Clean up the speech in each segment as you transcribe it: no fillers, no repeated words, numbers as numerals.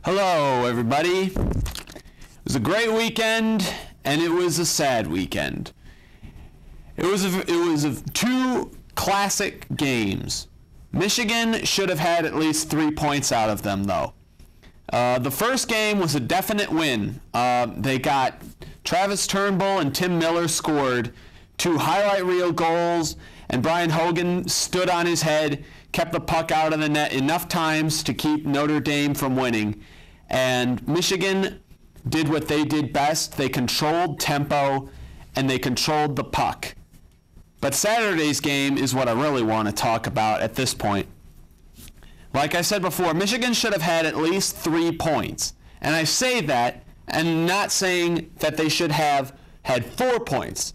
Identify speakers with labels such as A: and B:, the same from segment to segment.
A: Hello, everybody. It was a great weekend, and it was a sad weekend. It was two classic games. Michigan should have had at least 3 points out of them, though. The first game was a definite win. They got Travis Turnbull and Tim Miller scored 2 highlight reel goals, and Bryan Hogan stood on his head, kept the puck out of the net enough times to keep Notre Dame from winning. And Michigan did what they did best. They controlled tempo, and they controlled the puck. But Saturday's game is what I really want to talk about at this point. Like I said before, Michigan should have had at least 3 points. And I say that, and not saying that they should have had 4 points.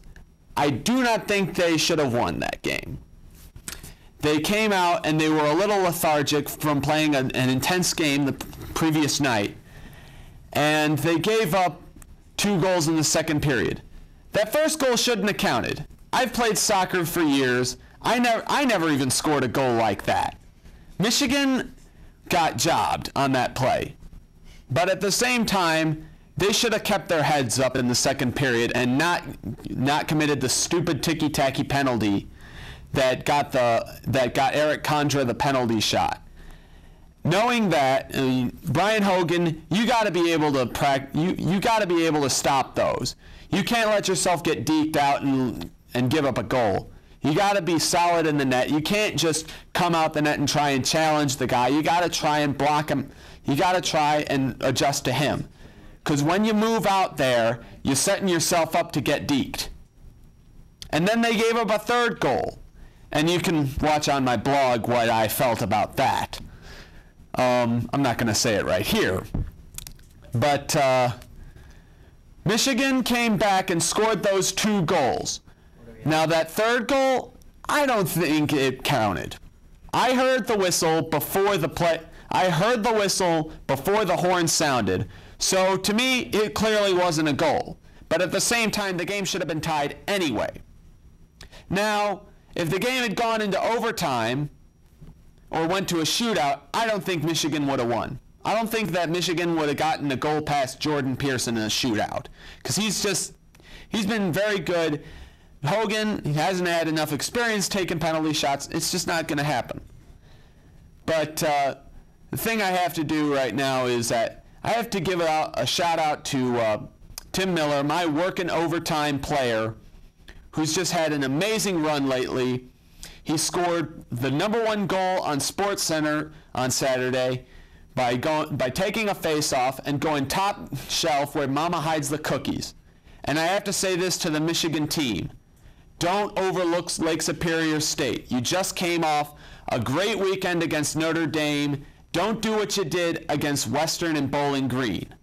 A: I do not think they should have won that game. They came out and they were a little lethargic from playing an intense game the previous night, and they gave up 2 goals in the second period. That first goal shouldn't have counted. I've played soccer for years. I never even scored a goal like that. Michigan got jobbed on that play. But at the same time, they should have kept their heads up in the second period and not committed the stupid ticky-tacky penalty that got Eric Condra the penalty shot. Knowing that, Bryan Hogan, you got to be able to you got to be able to stop those. You can't let yourself get deked out and give up a goal. You got to be solid in the net. You can't just come out the net and try and challenge the guy. You got to try and block him. You got to try and adjust to him. Because when you move out there, you're setting yourself up to get deked. And then they gave up a third goal. And you can watch on my blog what I felt about that. I'm not going to say it right here. But Michigan came back and scored those 2 goals. Now that third goal, I don't think it counted. I heard the whistle before the play. I heard the whistle before the horn sounded. So to me, it clearly wasn't a goal. But at the same time, the game should have been tied anyway. Now, if the game had gone into overtime or went to a shootout, I don't think Michigan would have won. I don't think that Michigan would have gotten a goal past Jordan Pearson in a shootout, because he's been very good. Hogan, he hasn't had enough experience taking penalty shots. It's just not going to happen. But the thing I have to do right now is that I have to give a shout out to Tim Miller, my working overtime player, who's just had an amazing run lately. He scored the #1 goal on SportsCenter on Saturday by taking a face-off and going top shelf where Mama hides the cookies. And I have to say this to the Michigan team. Don't overlook Lake Superior State. You just came off a great weekend against Notre Dame. Don't do what you did against Western and Bowling Green.